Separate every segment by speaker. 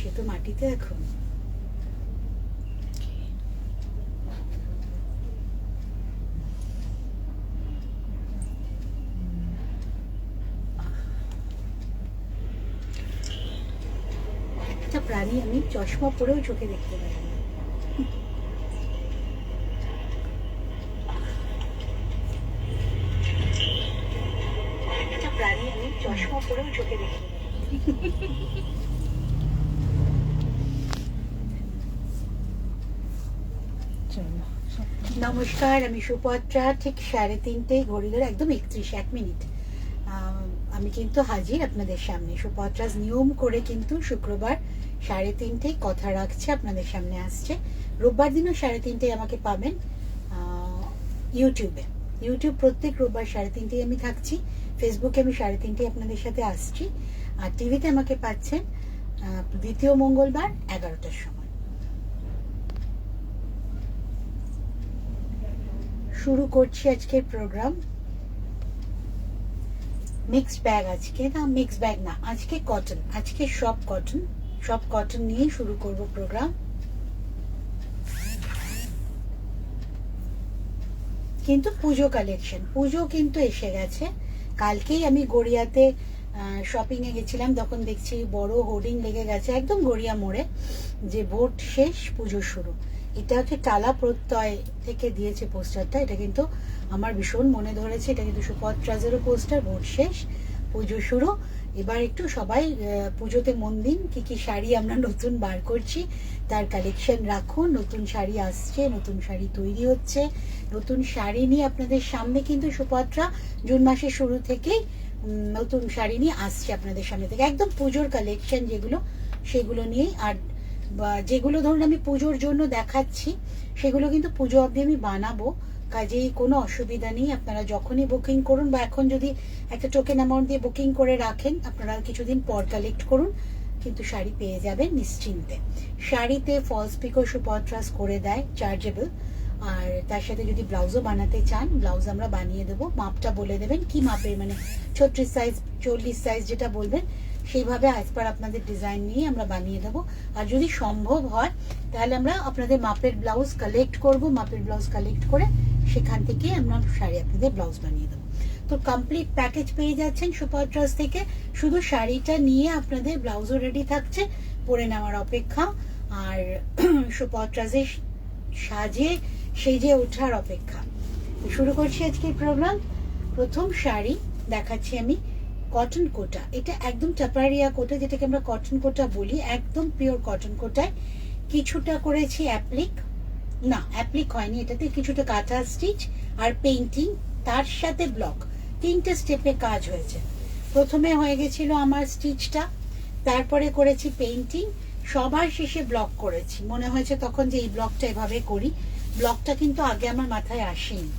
Speaker 1: সে তো মাটিতে এখন। একটা প্রাণী আমি চশমা পরেও চোখে দেখতে পাই না। একটা প্রাণী আমি চশমা পরেও চোখে দেখতে পাই। নমস্কার, আমি সুপত্রা। ঠিক 3:30 ঘড়ি ধরে একদম 1 মিনিট আমি কিন্তু হাজির আপনাদের সামনে। সুপত্রাস নিয়ম করে কিন্তু শুক্রবার 3:30 কথা রাখছে, আপনাদের সামনে আসছে। রোববার দিনও 3:30 আমাকে পাবেন ইউটিউবে। ইউটিউব প্রত্যেক রোববার 3:30 আমি থাকছি। ফেসবুকে আমি 3:30 আপনাদের সাথে আসছি। আর টিভিতে আমাকে পাচ্ছেন দ্বিতীয় মঙ্গলবার 11টার সময়। শুরু করছি আজকের প্রোগ্রাম। মিক্সড ব্যাগ আজকে না, মিক্স ব্যাগ না, আজকে কটন, আজকে সব কটন নিয়ে শুরু করব প্রোগ্রাম। কিন্তু পুজো কালেকশন, পুজো কিন্তু এসে গেছে। কালকেই আমি গড়িয়াতে শপিং এ গেছিলাম, তখন দেখছি বড় হোর্ডিং লেগে গেছে একদম গড়িয়া মোড়ে যে ভোট শেষ, পুজো শুরু। এটা হচ্ছে টালা প্রত্যয় থেকে দিয়েছে পোস্টারটা। এটা কিন্তু আমার ভীষণ মনে ধরেছে। এটা কিন্তু সুপত্রাজেরও পোস্টার। ভোট শেষ, পুজো শুরু। এবার একটু সবাই পুজোতে মন দিন। কি কি শাড়ি আমরা নতুন বার করছি তার কালেকশন রাখুন। নতুন শাড়ি আসছে, নতুন শাড়ি তৈরি হচ্ছে। নতুন শাড়ি নিয়ে আপনাদের সামনে কিন্তু সুপত্রা জুন মাসের শুরু থেকেই নতুন শাড়ি নিয়ে আসছে আপনাদের সামনে থেকে। একদম পুজোর কালেকশন যেগুলো, সেগুলো নিয়েই। আর যেগুলো ধরুন আমি পুজোর জন্য দেখাচ্ছি, সেগুলো কিন্তু পুজো অবধি আমি বানাবো। কাজেই কোনো অসুবিধা নেই। আপনারা যখনই বুকিং করুন, বা এখন যদি একটা টোকেন অ্যামাউন্ট দিয়ে বুকিং করে রাখেন, আপনারা কিছুদিন পর কালেক্ট করুন, কিন্তু শাড়ি পেয়ে যাবেন নিশ্চিন্তে। শাড়িতে ফলস পিকো সুপত্রাস করে দেয়, চার্জেবল। আর তার সাথে যদি ব্লাউজও বানাতে চান, ব্লাউজ আমরা বানিয়ে দেবো। মাপটা বলে দেবেন কি মাপের, মানে 36 সাইজ, 40 সাইজ, যেটা বলবেন সেইভাবে আজ পার আপনাদের ডিজাইন নিয়ে আমরা বানিয়ে দেবো। আর যদি সম্ভব হয় তাহলে আমরা আপনাদের মাপের ব্লাউজ কালেক্ট করব। মাপের ব্লাউজ কালেক্ট করে সেখান থেকে আমরা শাড়ি আপনাদের ব্লাউজ বানিয়ে দেবো। তো কমপ্লিট প্যাকেজ পেয়ে যাচ্ছেন সুপত্রাস থেকে। শুধু শাড়িটা নিয়ে আপনাদের ব্লাউজও রেডি থাকছে, পরে নেওয়ার অপেক্ষা। আর সুপত্রাসের সাজে সেজে ওঠার অপেক্ষা। শুরু করছি আজকের প্রোগ্রাম। প্রথম শাড়ি দেখাচ্ছি আমি, কটন কোটা। এটা একদম টাপারিয়া কোটা, যেটাকে আমরা কটন কোটা বলি। একদম পিওর কটন কোটায় কিছুটা করেছি অ্যাপ্লিক, না অ্যাপ্লিক হয়নি, এটাতে কিছুটা কাঁথা স্টিচ আর পেইন্টিং, তার সাথে ব্লক, 3টে স্টেপে কাজ হয়েছে। প্রথমে হয়ে গেছিল আমার স্টিচটা, তারপরে করেছি পেইন্টিং, সবার শেষে ব্লক করেছি। মনে হয়েছে তখন যে এই ব্লকটা এভাবে করি। ব্লকটা কিন্তু আগে আমার মাথায় আসেনি।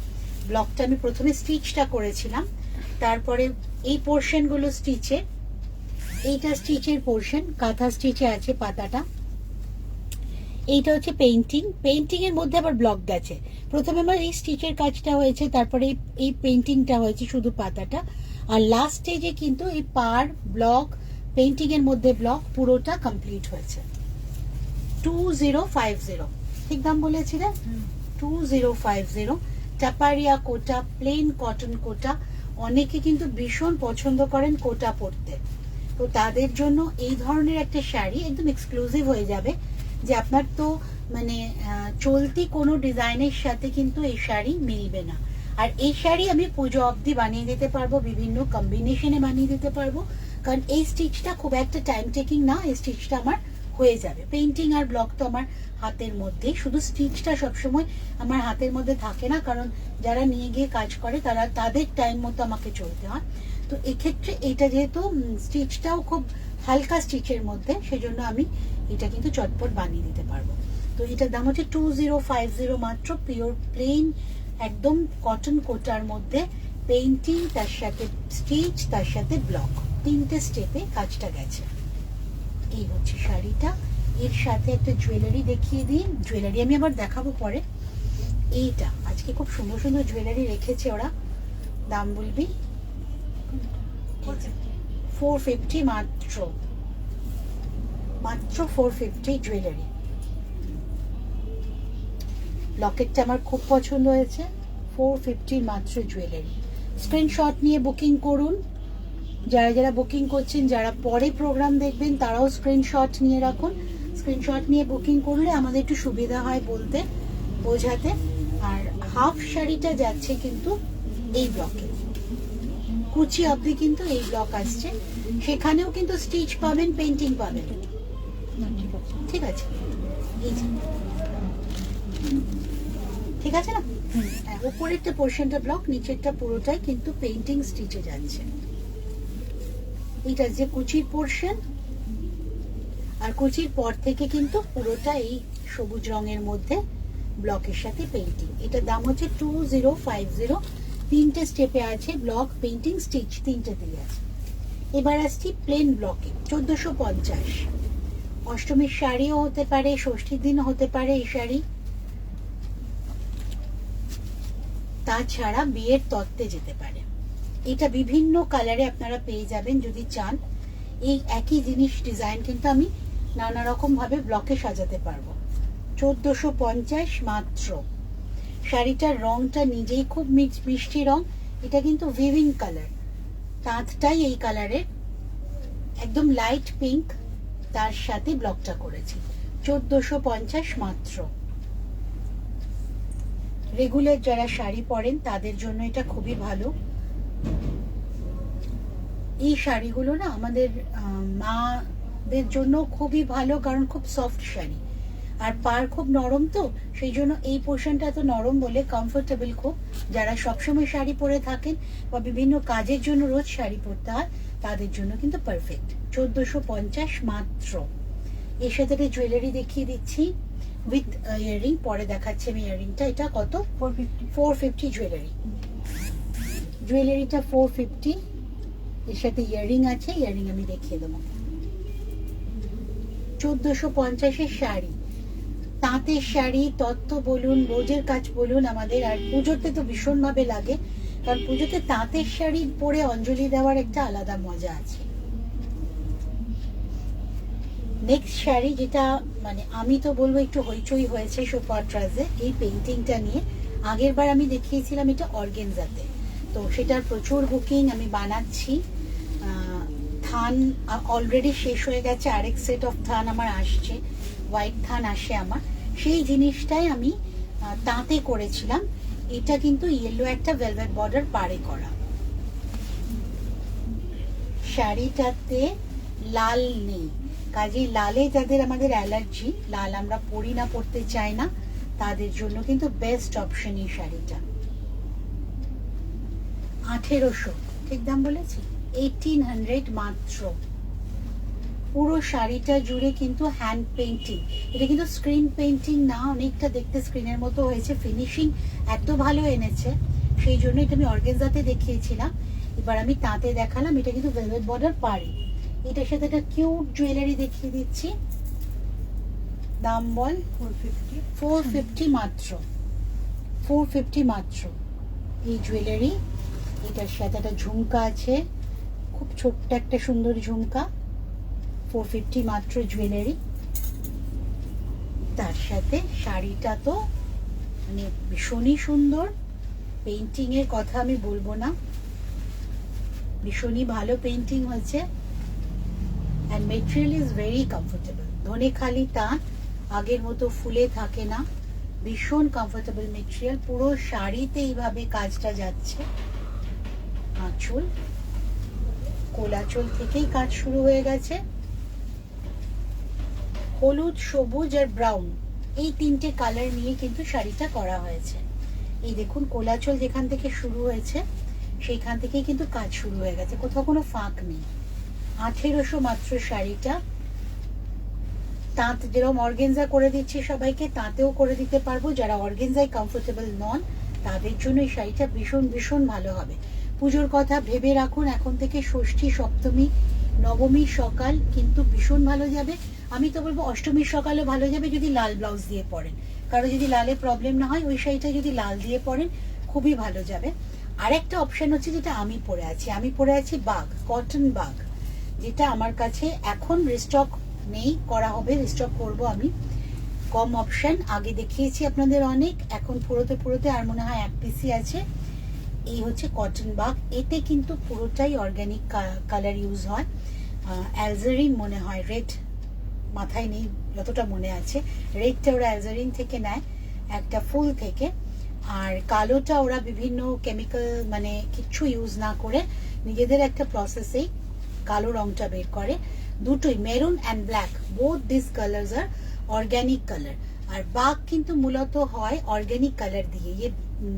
Speaker 1: ব্লকটা আমি প্রথমে স্টিচটা করেছিলাম, তারপরে এই পোর্শন গুলো স্টিচে, এইটা স্টিচের পোর্শন, কাঁথা স্টিচে আছে পাতাটা। এইটা হচ্ছে পেইন্টিং, পেইন্টিং এর মধ্যে আবার ব্লক গেছে। প্রথমে আমার এই স্টিচের কাজটা হয়েছে, তারপরে এই পেইন্টিংটা হয়েছে শুধু পাতাটা। আর লাস্ট স্টেজে কিন্তু এই পার, ব্লক, পেইন্টিং এর মধ্যে ব্লক, পুরোটা কমপ্লিট হয়েছে। 2050 ঠিক দাম বলেছিলেন, 2050 টাপারিয়া কোটা, প্লেন কটন কোটা। অনেকে কিন্তু ভীষণ পছন্দ করেন কোটা পরতে, তো তাদের জন্য এই ধরনের একটা শাড়ি একদম এক্সক্লুসিভ হয়ে যাবে। যে আপনার তো মানে চলতি কোনো ডিজাইনের সাথে কিন্তু এই শাড়ি মিলবে না। আর এই শাড়ি আমি পুজো অবধি বানিয়ে দিতে পারবো, বিভিন্ন কম্বিনেশনে বানিয়ে দিতে পারবো। কারণ এই স্টিচটা খুব একটা টাইম টেকিং না, এই স্টিচটা আমার হয়ে যাবে। পেইন্টিং আর ব্লক তো আমার হাতের মধ্যে, শুধু স্টিচটা সবসময় আমার হাতের মধ্যে থাকে না, কারণ যারা নিয়ে গিয়ে কাজ করে তারা তাদের টাইম মতো আমাকে চলতে হয়। তো এক্ষেত্রে এটা যেহেতু স্টিচটাও খুব হালকা স্টিচের মধ্যে, সেজন্য আমি এটা কিন্তু চটপট বানিয়ে দিতে পারবো। তো এটার দাম হচ্ছে 2050 মাত্র। পিওর প্লেন একদম কটন কোটার মধ্যে পেইন্টিং, তার সাথে স্টিচ, তার সাথে ব্লক, 3টে স্টেপে কাজটা গেছে। এই হচ্ছে শাড়িটা। এর সাথে একটা জুয়েলারি দেখিয়ে দিই। জুয়েলারি আমি আবার দেখাবো পরে। এইটা আজকে খুব সুন্দর সুন্দর জুয়েলারি রেখেছে ওরা। দাম বলবি? 450 মাত্র। মাত্র 450 জুয়েলারি। লকেটটা আমার খুব পছন্দ হয়েছে। 450 মাত্র জুয়েলারি। স্ক্রিনশট নিয়ে বুকিং করুন। যারা যারা বুকিং করছেন, যারা পরে প্রোগ্রাম দেখবেন তারাও স্ক্রিনশট নিয়ে রাখুন। স্ক্রিনশট নিয়ে বুকিং করলে আমাদের একটু সুবিধা হয় বলতে বোঝাতে। আর হাফ শাড়িটা যাচ্ছে কিন্তু এই ব্লকে, কুচি অবধি কিন্তু এই ব্লক আসছে। সেখানেও কিন্তু স্টিচ পাবেন, পেন্টিং পাবেন। ঠিক আছে, এই যে ঠিক আছে না? হ্যাঁ, উপরেরটা পোর্শনটা ব্লক, নিচেরটা পুরোটাই কিন্তু পেন্টিং স্টিচে যাচ্ছে। এটা যে কুচির পোর্শন, আর কুচির পর থেকে কিন্তু পুরোটা এই সবুজ রঙের মধ্যে ব্লকের সাথে পেন্টিং। এটা দাম হচ্ছে 2050। তিনটে স্টেপে আছে, ব্লক, পেন্টিং, স্টিচ তিনটে দিয়ে আছে। এবার আসছি প্লেন ব্লকে, 1450। অষ্টমীর শাড়িও হতে পারে, ষষ্ঠীর দিন হতে পারে এই শাড়ি। তাছাড়া বিয়ের তত্ত্বে যেতে পারে। এটা বিভিন্ন কালারে আপনারা পেয়ে যাবেন যদি চান। এই একই জিনিস ডিজাইন কিন্তু আমি নানা রকম ভাবে ব্লকে সাজাতে পারবো। 1450 মাত্র। শাড়িটার রংটা নিজেই খুব মিষ্টি রং। এটা কিন্তু উইভিং কালার, তাঁতটাই এই কালারের, একদম লাইট পিঙ্ক, তার সাথে ব্লকটা করেছি। 1450 মাত্র। রেগুলার যারা শাড়ি পরেন তাদের জন্য এটা খুবই ভালো। এই শাড়িগুলো না আমাদের মাদের জন্য খুবই ভালো, কারণ খুব সফট শাড়ি, আর পার খুব নরম, তো সেই জন্য এই পোর্শনটা তো নরম বলে কমফোর্টেবল খুব। যারা সবসময় শাড়ি পরে থাকেন বা বিভিন্ন কাজের জন্য রোজ শাড়ি পরতে হয় তাদের জন্য কিন্তু পারফেক্ট। 1450 মাত্র। এর সাথে একটা জুয়েলারি দেখিয়ে দিচ্ছি উইথ ইয়াররিং, পরে দেখাচ্ছি আমি ইয়াররিংটা। এটা কত? 450 জুয়েলারি। জুয়েলারিটা 450, এর সাথে ইয়াররিং আছে, ইয়াররিং আমি দেখিয়ে দেবো। 1450-এর শাড়ি, তাঁতের শাড়ি, তত্ত্ব বলুন, রোজের কাজ বলুন আমাদের, আর পুজোতে তো ভীষণ ভাবে লাগে, কারণ পুজোতে তাঁতের শাড়ি পরে অঞ্জলি দেওয়ার একটা আলাদা মজা আছে। নেক্সট শাড়ি, যেটা মানে আমি তো বলবো একটু হইচই হয়েছে সোফাট্রাজে এই পেইন্টিংটা নিয়ে। আগের বার আমি দেখিয়েছিলাম এটা অর্গেনজাতে, তো সেটার প্রচুর বুকিং, আমি বানাচ্ছি। থান অলরেডি শেষ হয়ে গেছে, আরেক সেট অফ থান আমার আসছে, হোয়াইট থান আসে আমার। সেই জিনিসটাই আমি তাঁতে করেছিলাম। এটা কিন্তু ইয়েলো একটা ভেলভেট বর্ডার পাড়ে করা। শাড়িটাতে লাল নেই, কাজেই লালে যাদের আমাদের অ্যালার্জি, লাল আমরা পরি না, পরতে চাই না, তাদের জন্য কিন্তু বেস্ট অপশন এই শাড়িটা। 1800, ঠিক দাম বলেছি? 1800 মাত্র। পুরো শাড়িটা জুড়ে কিন্তু হ্যান্ড পেইন্টিং। এটা কিন্তু স্ক্রিন পেইন্টিং না, অনেকটা দেখতে স্ক্রিনের মতো হয়েছে। ফিনিশিং এত ভালো এনেছে, সেই জন্য এটা আমি অর্গেনজাতে দেখিয়েছিলাম, এবার আমি তাঁতে দেখালাম। এটা কিন্তু ভেলভেট বর্ডার পাড়ে। এটার সাথে একটা কিউট জুয়েলারি দেখিয়ে দিচ্ছি। দাম বল? 450 মাত্র। 450 মাত্র এই জুয়েলারি। এটার সাথে একটা ঝুমকা আছে, খুব ছোট্ট একটা সুন্দর ঝুমকা। 450 মাত্র জুয়েলারি। তার সাথে শাড়িটা তো মানে ভীষণই সুন্দর। পেইন্টিং এর কথা আমি বলবো না, ভীষণই ভালো পেইন্টিং হয়েছে। and material is very comfortable. Dhanekhali তাঁত, আগের মতো ফুলে থাকে না, ভীষণ কমফোর্টেবল মেটেরিয়াল। পুরো শাড়িতে এইভাবে কাজটা যাচ্ছে। আঁচল, কোলাচল থেকেই কাজ শুরু হয়ে গেছে। হলুদ, সবুজ আর ব্রাউন, এই তিনটে কালার নিয়ে কিন্তু শাড়িটা করা হয়েছে। এই দেখুন কোলাচল যেখান থেকে শুরু হয়েছে সেইখান থেকেই কিন্তু কাজ শুরু হয়ে গেছে, কোথাও কোনো ফাঁক নেই। 1800 মাত্র শাড়িটা। তাঁত যেরকম অর্গেনজা করে দিচ্ছি সবাইকে, তাঁতেও করে দিতে পারবো। যারা অর্গেনজায় কমফোর্টেবল নন তাদের জন্য এই শাড়িটা ভীষণ ভীষণ ভালো হবে। পুজোর কথা ভেবে রাখুন, এখন থেকে ষষ্ঠী, সপ্তমী, নবমী সকাল কিন্তু ভীষণ ভালো যাবে। আমি তো বলবো অষ্টমীর সকালও ভালো যাবে যদি লাল ব্লাউজ দিয়ে পরেন। কারো যদি লালে প্রবলেম না হয়, ওই শাড়িটা যদি লাল দিয়ে পরেন খুবই ভালো যাবে। আরেকটা অপশন হচ্ছে যেটা আমি পরে আছি, আমি পরে আছি বাগ, কটন বাগ, যেটা আমার কাছে এখন রিস্টক নেই, করা হবে, রিস্টক করব আমি। কম অপশন, আগে দেখিয়েছি আপনাদের অনেক, এখন পুরোতে আর মনে হয় এক পিসই আছে। এই হচ্ছে কটন বাগ, এতে কিন্তু পুরোটাই অর্গ্যানিক কালার ইউজ হয়। অ্যালজারিন মনে হয়, রেড মাথায় নেই, যতটা মনে আছে রেডটা ওরা অ্যালজারিন থেকে নেয়, একটা ফুল থেকে। আর কালোটা ওরা বিভিন্ন কেমিক্যাল মানে কিচ্ছু ইউজ না করে নিজেদের একটা প্রসেসেই কালো রংটা বের করে। দুটোই maroon and black, both this colours are organic colour. और बाग किंतु मूलत है ऑर्गेनिक कलर दिए, ये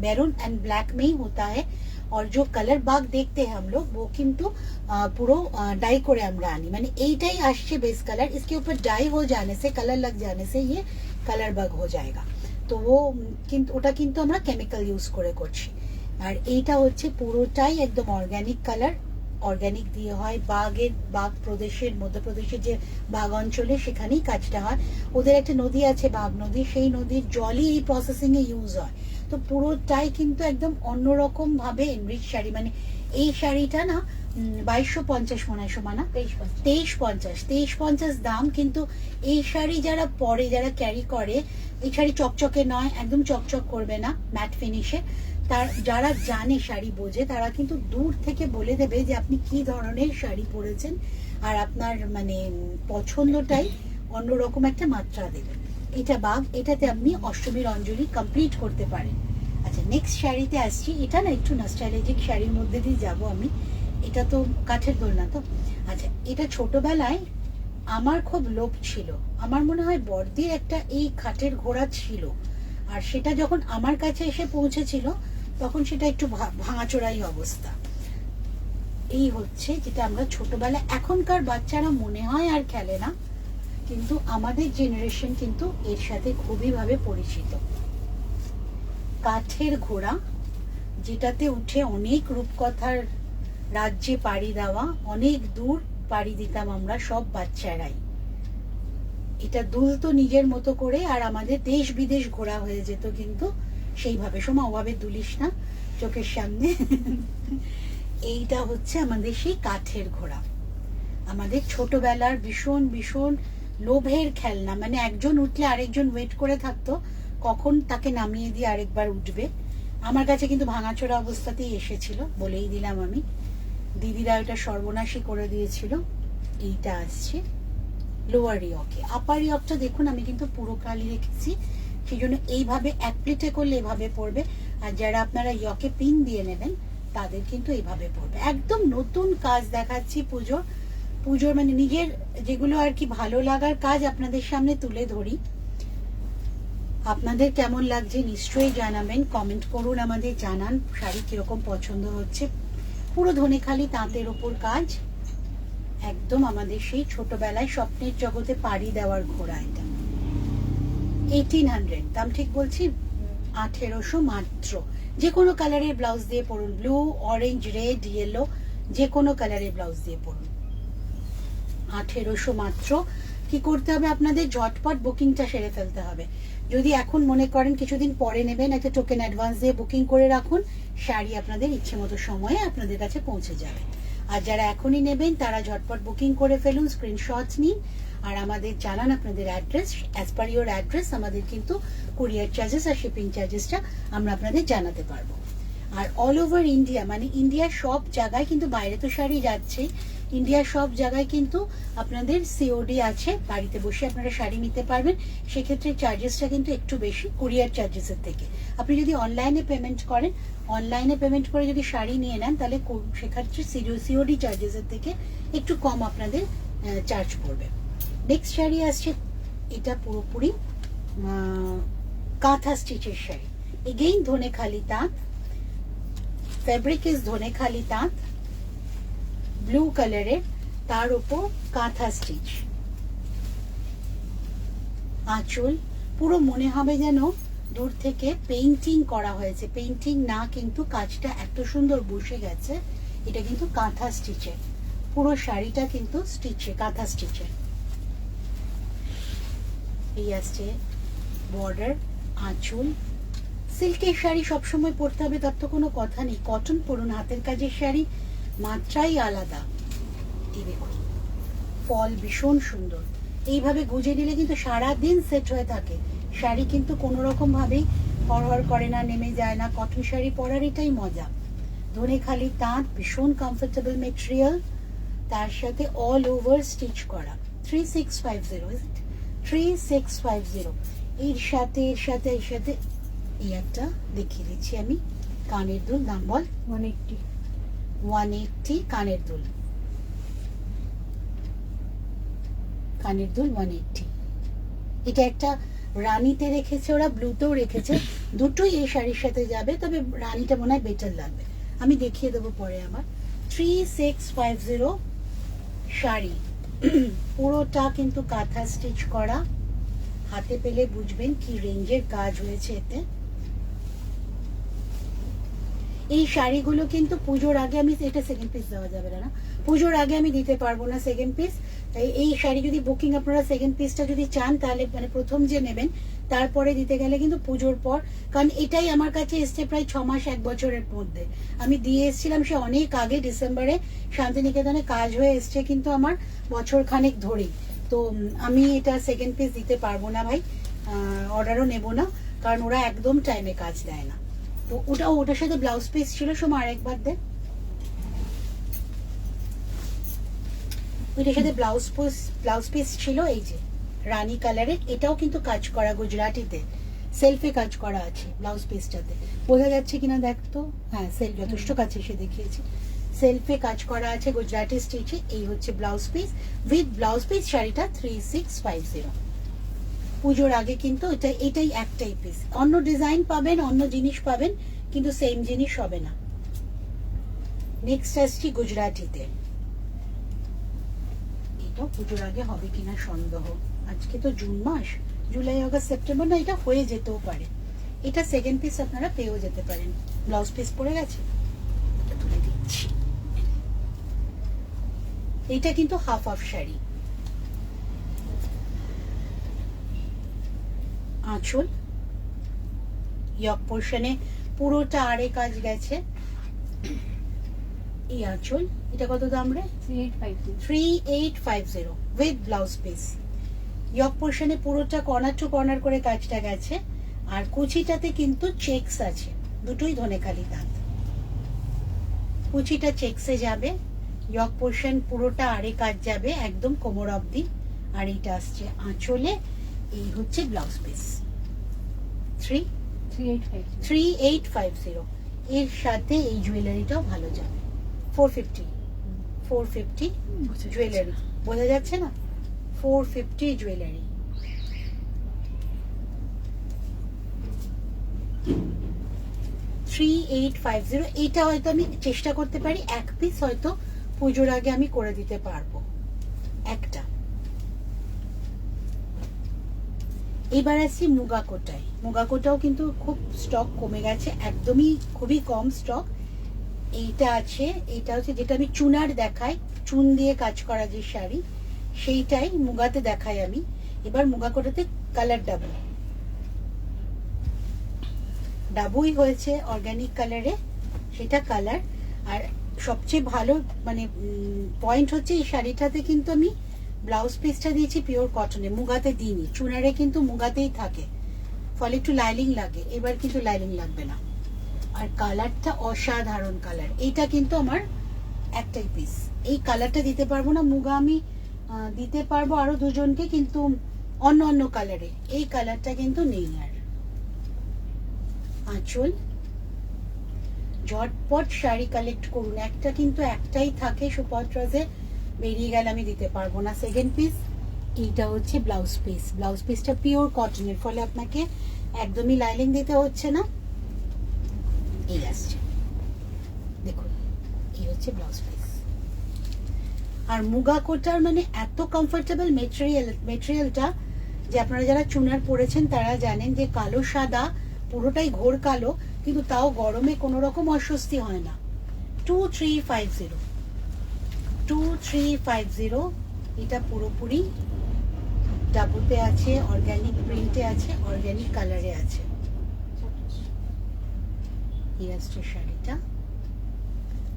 Speaker 1: मैरून एंड ब्लैक में ही होता है। और जो कलर बाग देखते हैं हम लोग वो किंतु पुरो डाई करे আমরা আনি, মানে এইটাই আসছে বেস কালার, इसके ऊपर डाई हो जाने से, कलर लग जाने से ये कलर बाग हो जाएगा। তো ও কিন্তু ওটা কিন্তু আমরা কেমিক্যাল ইউজ করে করছি। আর এইটা হচ্ছে পুরোটাই একদম অর্গানিক কালার, অর্গানিক দিয়ে হয়। বাগ প্রদেশের, মধ্যপ্রদেশের যে বাগ অঞ্চলে সেখানেই কাজটা হয়। ওদের একটা নদী আছে বাগ নদী, সেই নদীর জলই এই প্রসেসিং এ ইউজ হয়। তো পুরোটাই কিন্তু একদম অন্যরকম ভাবে এনরিচ শাড়ি, মানে এই শাড়িটা না 2250 মনে হয় সমানা, 2350 দাম। কিন্তু এই শাড়ি যারা পরে, যারা ক্যারি করে, এই শাড়ি চকচকে নয়, একদম চকচক করবে না, ম্যাট ফিনিশে। তার যারা জানে শাড়ি বোঝে তারা কিন্তু দূর থেকে বলে দেবে যে আপনি কি ধরনের শাড়ি পরেছেন, আর আপনার মানে পছন্দটাই অন্যরকম একটা মাত্রা দেবে। এটা বাগ, এটাতে আপনি অষ্টমীর অঞ্জলি কমপ্লিট করতে পারেন। আচ্ছা, নেক্সট শাড়িতে আসছি। এটা না একটু নস্টালজিক শাড়ির মধ্যে দিয়ে যাব আমি। এটা তো কাঠের দোলনা তো। আচ্ছা, এটা ছোটবেলায় আমার খুব লোভ ছিল, আমার মনে হয় বড়দির একটা এই কাঠের ঘোড়া ছিল, আর সেটা যখন আমার কাছে এসে পৌঁছেছিল তখন সেটা একটু ভাঙাচোরাই অবস্থা। এই হচ্ছে যেটা আমরা ছোটবেলায়, এখনকার বাচ্চারা মনে হয় আর খেলে না, কিন্তু আমাদের জেনারেশন কিন্তু এর সাথে খুবই ভাবে পরিচিত। কাঠের ঘোড়া, যেটাতে উঠে অনেক রূপকথার রাজ্যে পাড়ি দেওয়া, অনেক দূর পাড়ি দিতাম আমরা সব বাচ্চারাই। এটা দুলতো নিজের মতো করে, আর আমাদের দেশ বিদেশ ঘোরা হয়ে যেত কিন্তু সেইভাবে। সময় ওভাবে দুলিস না চোখের সামনে। এইটা হচ্ছে আমাদের সেই কাঠের ঘোড়া, আমাদের ছোটবেলার ভীষণ ভীষণ লোভের খেলনা। মানে একজন উঠলে আরেকজন ওয়েট করে থাকতো কখন তাকে নামিয়ে দিয়ে আরেকবার উঠবে। আমার কাছে কিন্তু ভাঙাচোরা অবস্থাতেই এসেছিল, বলেই দিলাম আমি। দিদিরা এটা সর্বনাশী করে দিয়েছিল। এইটা আসছে লোয়ার ইয়কে। আপার ইয়কটা দেখুন আমি কিন্তু পুরো কালি রেখেছি, সেই জন্য এইভাবে এক প্লেটে করলে এভাবে পড়বে। আর যারা আপনারা ইয়কে পিন দিয়ে নেবেন তাদের কিন্তু এইভাবে পড়বে। একদম নতুন কাজ দেখাচ্ছি পুজোর মানে নিজের যেগুলো আর কি ভালো লাগার কাজ আপনাদের সামনে তুলে ধরি। আপনাদের কেমন লাগছে নিশ্চয়ই জানাবেন, কমেন্ট করুন, আমাদের জানান শাড়ি কিরকম পছন্দ হচ্ছে। পুরো ধনেখালি তাঁতের ওপর কাজ, একদম আমাদের সেই ছোটবেলায় স্বপ্নের জগতে পাড়ি দেওয়ার ঘোড়া। এটা 1800 দাম, ঠিক বলছি? 1800 মাত্র। যে কোনো কালারের ব্লাউজ দিয়ে পরুন, ব্লু, অরেঞ্জ, রেড, ইয়েলো, যে কোনো কালারের ব্লাউজ দিয়ে পরুন। 1800 মাত্র। কি করতে হবে আপনাদের? ঝটপট বুকিংটা সেরে ফেলতে হবে। যদি এখন মনে করেন কিছুদিন পরে নেবেন, একটা টোকেন অ্যাডভান্স দিয়ে বুকিং করে রাখুন, শাড়ি আপনাদের ইচ্ছে মতো সময়ে আপনাদের কাছে পৌঁছে যাবে। আর যারা এখনই নেবেন তারা ঝটপট বুকিং করে ফেলুন, স্ক্রিনশটস নিন, আর আমাদের জানান আপনাদের address. As per your address আমাদের কিন্তু কুরিয়ার চার্জেস আর শিপিং চার্জেসটা আমরা আপনাদের জানাতে পারবো। আর অল ওভার ইন্ডিয়া, মানে ইন্ডিয়ার সব জায়গায়, কিন্তু বাইরে তো শাড়ি যাচ্ছেই, ইন্ডিয়ার সব জায়গায় কিন্তু আপনাদের সিওডি আছে, বাড়িতে বসে আপনারা শাড়ি নিতে পারবেন। সেক্ষেত্রে চার্জেসটা কিন্তু একটু বেশি কুরিয়ার চার্জেসের থেকে। আপনি যদি অনলাইনে পেমেন্ট করেন, অনলাইনে পেমেন্ট করে যদি শাড়ি নিয়ে নেন, তাহলে সেক্ষেত্রে সিওডি চার্জেসের থেকে একটু কম আপনাদের চার্জ পড়বে। নেক্সট শাড়ি আসছে, এটা পুরোপুরি কাঁথা স্টিচের শাড়ি। এগেইন ধনেখালি তাঁত, ফেব্রিক ইজ ধনেখালি তাঁত, ব্লু কালারের, তার উপর কাঁথা স্টিচ। আঁচল পুরো মনে হবে যেন দূর থেকে পেইন্টিং করা হয়েছে, পেইন্টিং না, কিন্তু কাজটা এত সুন্দর বসে গেছে। এটা কিন্তু কাঁথা স্টিচের, পুরো শাড়িটা কিন্তু স্টিচে, কাঁথা স্টিচের। এই আসছে বর্ডার, আঁচল। সিল্কের শাড়ি সবসময় পরতে হবে তার তো কোনো কথা নেই, কটন পরুন, হাতের কাজের শাড়ি মাত্রাই আলাদা। এই দেখুন ফল ভীষণ সুন্দর, এইভাবে গুজে নিলে কিন্তু সারাদিন সেট হয়ে থাকে। শাড়ি কিন্তু কোনো রকম ভাবেই হড়হড় করে না, নেমে যায় না। কটন শাড়ি পরার এটাই মজা। ধনেখালি তাঁত, ভীষণ কমফোর্টেবল মেটেরিয়াল, তার সাথে অল ওভার স্টিচ করা। 3650 3650। এর সাথে এই একটা দেখিয়ে দিচ্ছি আমি। কানের দুল দাম বল?
Speaker 2: 180
Speaker 1: 180 কানের দুল। কানের দুল 180। এটা একটা রানীতে রেখেছে ওরা, ব্লুতেও রেখেছে, দুটোই এই শাড়ির সাথে যাবে, তবে রানীটা মনে হয় বেটার লাগবে। আমি দেখিয়ে দেবো পরে আমার। 3650 শাড়ি, পুরোটা কিন্তু কাঁথা স্টিচ করা। হাতে পেলে বুঝবেন কি রেঞ্জের কাজ হয়েছে এতে। এই শাড়িগুলো কিন্তু পুজোর আগে আমি, এটা সেকেন্ড পিস দেওয়া যাবে না, পুজোর আগে আমি দিতে পারবো না সেকেন্ড পিস। এই শাড়ি যদি বুকিং আপনারা সেকেন্ড পিসটা যদি চান, তাহলে মানে প্রথম যে নেবেন তারপরে দিতে গেলে কিন্তু পুজোর পর, কারণ এটাই আমার কাছে এসছে প্রায় 6 মাস 1 বছরের মধ্যে। আমি দিয়ে এসেছিলাম সে অনেক আগে, ডিসেম্বরে শান্তিনিকেতনে কাজ হয়ে এসছে কিন্তু আমার বছর খানেক ধরেই। তো আমি এটা সেকেন্ড পিস দিতে পারবো না ভাই, অর্ডারও নেব না, কারণ ওরা একদম টাইমে কাজ দেয় না। তো ওটার সাথে ব্লাউজ পিস ছিল, সময় আরেকবার দে। ওইটার সাথে ব্লাউজ পিস ছিল এই যে রানী কালারের। এটাও কিন্তু কাজ করা গুজরাটিতে, সেলফে কাজ করা আছে ব্লাউজ পিসটাতে। বোঝা যাচ্ছে কিনা দেখ তো। হ্যাঁ, সেলফ যথেষ্ট কাছে এসে দেখিয়েছি। সেলফে কাজ করা আছে গুজরাটি স্টিচে। এই হচ্ছে blouse piece, with blouse piece শাড়িটা 3650। পুজোর আগে কিন্তু এটাই একটাই পিস, অন্য ডিজাইন পাবেন, অন্য জিনিস পাবেন, কিন্তু সেম জিনিস হবে না। নেক্সট আসছি গুজরাটিতে। এটাও পুজোর আগে হবে কিনা সন্দেহ। আজকে তো জুন মাস, জুলাই আগস্ট সেপ্টেম্বর, না এটা হয়ে যেতেও পারে। এটা সেকেন্ড পিস আপনারা পেয়েও যেতে পারেন। ব্লাউজ পিস পড়ে গেছে, তুলে দিচ্ছি। এটা কিন্তু হাফ হাফ শাড়ি। আঁচল, ইয়ক পোর্শনে পুরোটা আড়ে কাজ গেছে। এই আঁচল, এটা কত দাম রে? 3850 উইথ ব্লাউজ পিস। ইয়ক পোর্শনে পুরোটা কর্নার টু কর্নার করে কাজটা গেছে, আর কুচিটাতে কিন্তু চেকস আছে, দুটোই ধনেখালি তাঁত। কুচিটা চেকসে যাবে, ইয়ক পোর্শন পুরোটা আড়ে কাজ যাবে একদম কোমর অবধি, আর এইটা আসছে আঁচলে। এই হচ্ছে ব্লাউজ পিস। 3850। এর সাথে এই জুয়েলারিটাও ভালো যাবে। 450 জুয়েলারি, বোঝা যাচ্ছে না? 450 জুয়েলারি। এইটা হয়তো আমি চেষ্টা করতে পারি, এক পিস হয়তো পুজোর আগে আমি করে দিতে পারবো একটা। এবার আসছি মুগা কোটায়। মুগা কোটাও কিন্তু খুব স্টক কমে গেছে, একদমই খুবই কম স্টক। এইটা আছে, এইটা হচ্ছে যেটা আমি চুনার দেখাই, চুন দিয়ে কাজ করা যে শাড়ি, সেইটাই মুগাতে দেখাই আমি। এবার মুগা কোটাতে কালার ডাবুই হয়েছে অর্গানিক কালারে, সেটা কালার। আর সবচেয়ে ভালো মানে পয়েন্ট হচ্ছে এই শাড়িটাতে কিন্তু আমি ব্লাউজ পিসটা দিয়েছি পিওর কটনে, মুগাতে দিইনি। চুনারে কিন্তু মুগাতেই থাকে, ফলে একটু লাইলিং লাগে, এবার কিন্তু লাইলিং লাগবে না। আর কালারটা অসাধারণ কালার। এইটা কিন্তু আমার একটাই পিস, এই কালারটা দিতে পারবো না। মুগা আমি দিতে পারবো আরো দুজনকে, কিন্তু অন্য অন্য কালারে, এই কালারটা কিন্তু নেই। আর আঁচল, ঝটপট শাড়ি কালেক্ট করুন, একটা কিন্তু একটাই থাকে সুপত্রাজে, বেরিয়ে গেলে আমি দিতে পারবো না সেকেন্ড পিস। এইটা হচ্ছে ব্লাউজ পিস, ব্লাউজ পিসটা পিওর কটনের, ফলে আপনাকে একদমই লাইলিং দিতে হচ্ছে না। এই আসছে দেখুন, এই হচ্ছে ব্লাউজ পিস। আর মুগা কোটার মানে এত কমফোর্টেবল মেটেরিয়ালটা, যে আপনারা যারা চুনার পরেছেন তারা জানেন যে কালো সাদা পুরোটাই ঘোর কালো, কিন্তু তাও গরমে কোনো রকম অস্বস্তি হয় না। 2350 এটা পুরোপুরি ডাবুতে আছে, অর্গানিক প্রিন্টে আছে, অর্গানিক কালারে আছে। এই আসছে শাড়িটা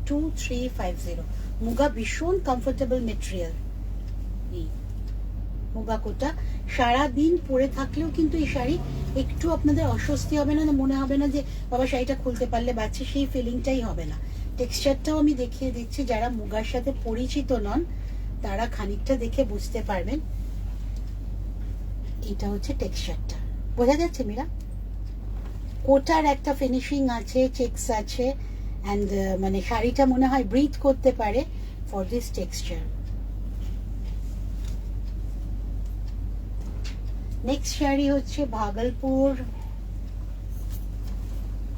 Speaker 1: 2350। মুগা ভীষণ কমফোর্টেবল মেটেরিয়াল, মুগা কোটা। সারাদিন পরে থাকলেও কিন্তু এই শাড়ি একটু আপনাদের অস্বস্তি হবে না, মনে হবে না যে বাবা শাড়িটা খুলতে পারলে বাচ্চা, সেই ফিলিংটাই হবে না। টেক্সচারটাও আমি দেখিয়ে দিচ্ছি, যারা মুগার সাথে পরিচিত নন তারা খানিকটা দেখে বুঝতে পারবেন। এটা হচ্ছে টেক্সচারটা, বোঝা যাচ্ছে মীরা? কোটার একটা ফিনিশিং আছে, চেকস আছে, অ্যান্ড মানে শাড়িটা মনে হয় ব্রিথ করতে পারে for this texture. Next sari হচ্ছে Bhagalpur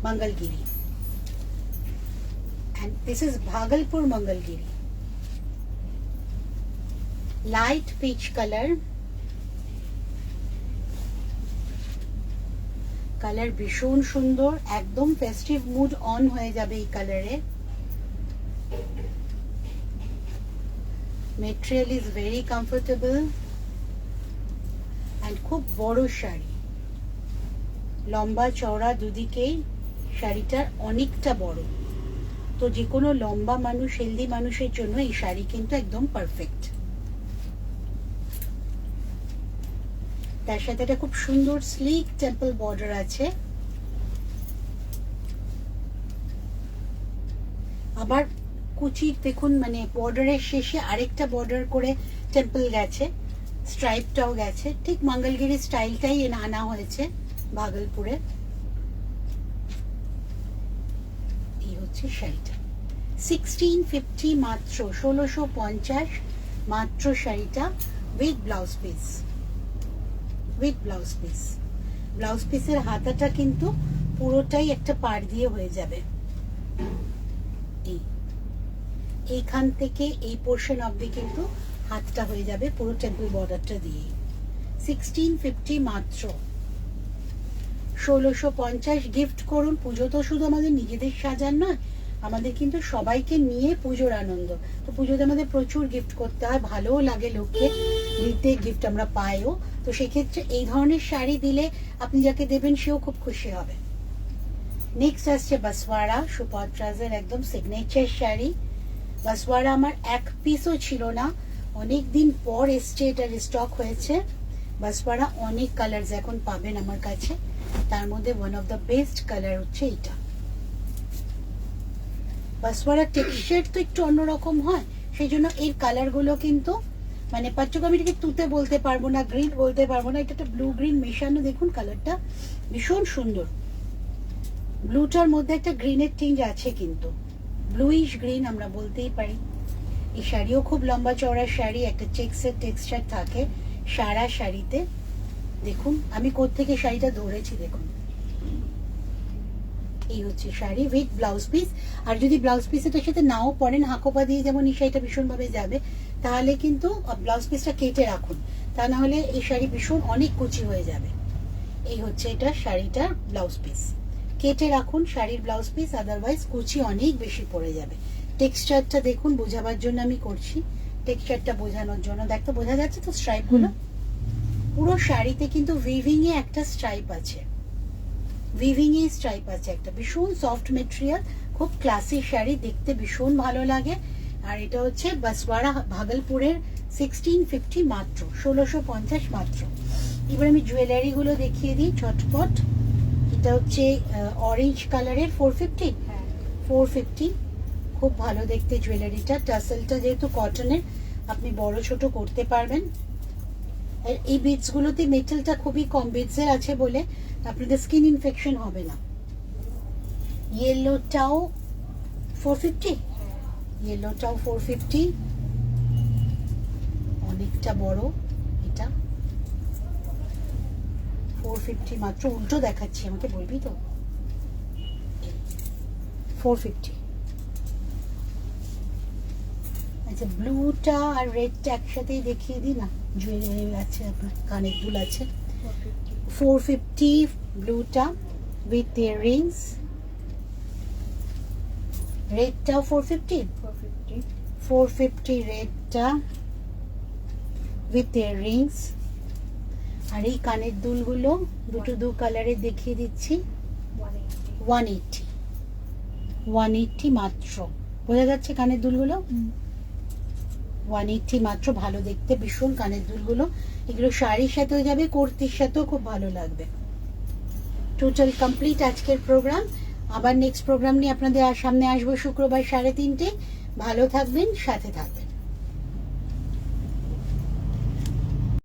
Speaker 1: Mangalgiri, and this is Bhagalpur Mangalgiri. Light peach color, colour ভীষণ সুন্দর, একদম ফেস্টিভ মুড অন হয়ে যাবে এই কালারে। Material is very comfortable and খুব বড় শাড়ি, লম্বা চওড়া দুদিকেই শাড়িটার অনেকটা বড়। তো যে কোনো লম্বা মানুষ, হেলদি মানুষের জন্য এই শাড়ি কিন্তু একদম পারফেক্ট। তার সাথে একটা খুব সুন্দর স্লিক টেম্পল বর্ডার আছে। আবার কুচির দেখুন, মানে বর্ডারের শেষে আরেকটা বর্ডার করে টেম্পল গেছে, স্ট্রাইপটাও গেছে, ঠিক মঙ্গলগিরি স্টাইলটাই আনা হয়েছে ভাগলপুরে। এই হচ্ছে শাড়িটা, 1650 মাত্র, 1650 মাত্র শাড়িটা, with blouse piece. With blouse piece, blouse পিসের হাতাটা কিন্তু পুরোটাই একটা পাড় দিয়ে হয়ে যাবে। এইখান থেকে এই পোর্শন অবধি কিন্তু হাতটা হয়ে যাবে পুরো টেম্পল বর্ডারটা দিয়ে। 1650 মাত্র, 1650 গিফট করুন। পুজো তো শুধু আমাদের নিজেদের সাজান নয়, আমাদের কিন্তু সবাইকে নিয়ে পুজোর আনন্দ। তো পুজোতে আমাদের প্রচুর গিফট করতে হয়, ভালোও লাগে লোককে দিতে, গিফট আমরা পাইও। তো সেক্ষেত্রে এই ধরনের শাড়ি দিলে আপনি যাকে দেবেন সেও খুব খুশি হবে। নেক্সট আসছে বাসওয়ারা সুপত্রাজের একদম সিগনেচার শাড়ি। বাসওয়ারা আমার এক পিসও ছিল না, অনেকদিন পর এসছে, এটা রিস্টক হয়েছে। বাসওয়ারা অনেক কালার্স এখন পাবেন আমার কাছে, তার মধ্যে one of the best colour হচ্ছে এটা। বাসওয়ারা টেক্সচার তো একটু অন্যরকম হয়, সেই জন্য এর কালারগুলো কিন্তু মানে পাচ্চক আমি এটাকে তুতে বলতে পারবো না, গ্রিন বলতে পারবো না, এটা একটা ব্লু গ্রিন মেশানো। দেখুন কালারটা ভীষণ সুন্দর, ব্লুটার মধ্যে একটা গ্রিনের টিঞ্জ আছে, কিন্তু ব্লুইশ গ্রিন আমরা বলতেই পারি। এই শাড়িও খুব লম্বা চওড়া শাড়ি, একটা চেক্সের টেক্সচার থাকে সারা শাড়িতে। দেখুন আমি কোত্থেকে শাড়িটা ধরেছি, দেখুন এই হচ্ছে শাড়ি উইথ ব্লাউজ পিস। আর যদি ব্লাউজ পিস এটার সাথে নাও পরেন, হাঁকোপা দিয়ে যেমন এই শাড়িটা ভীষণভাবে যাবে, তাহলে কিন্তু ব্লাউজ পিসটা কেটে রাখুন, তা না হলে এই শাড়ি ভীষণ অনেক কুচি হয়ে যাবে। এই হচ্ছে এটা শাড়িটার ব্লাউজ পিস, কেটে রাখুন শাড়ির ব্লাউজ পিস, আদারওয়াইজ কুচি অনেক বেশি পড়ে যাবে। টেক্সচারটা দেখুন, বোঝাবার জন্য আমি করছি, টেক্সচারটা বোঝানোর জন্য। দেখতে বোঝা যাচ্ছে তো স্ট্রাইপ গুলো, পুরো শাড়িতে কিন্তু উইভিং এ একটা স্ট্রাইপ আছে, উইভিং এ স্ট্রাইপ আছে একটা। ভীষণ সফট মেটেরিয়াল, খুব ক্লাসি শাড়ি, দেখতে ভীষণ ভালো লাগে। আর এটা হচ্ছে বাসওয়ারা ভাগলপুরের 1650 মাত্র, 1650 মাত্র। এবার আমি জুয়েলারি গুলো দেখিয়ে দিই ছটপট। এটা হচ্ছে অরেঞ্জ কালারের 450, 450 খুব ভালো দেখতে জুয়েলারিটা। টাসেলটা যেহেতু কটনের, আপনি বড় ছোট করতে পারবেন। আর এই বিটস গুলোতে মেটালটা খুবই কম বিটসের আছে বলে আপনাদের স্কিন ইনফেকশন হবে না। ইয়েলোটাও 450, ইয়েলোটাও 450, অনেকটা বড় এটা, 450 মাত্র। উল্টো দেখাচ্ছি, আমাকে বলবি তো। 450। আচ্ছা, ব্লুটা আর রেডটা একসাথেই দেখিয়ে দিই না। জুয়েলারি আছে, আপনার কানের দুল আছে। 450 ব্লুটা উইথ ইয়াররিংস, রেডটাও 450, 450 রেডটা উইথ ইয়াররিংস। আর এই কানের দুলগুলো দুটো দু কালারে দেখিয়ে দিচ্ছি, 180, 180 মাত্র। বোঝা যাচ্ছে কানের দুলগুলো 180 মাত্র, ভালো দেখতে, ভীষণ কানের দুলগুলো। এগুলো শাড়ির সাথেও যাবে, কুর্তির সাথেও খুব ভালো লাগবে। টোটাল কমপ্লিট আজকের প্রোগ্রাম। আবার নেক্সট প্রোগ্রাম নিয়ে আপনাদের সামনে আসবো শুক্রবার 3:30। ভালো থাকবেন, সাথে থাকবেন।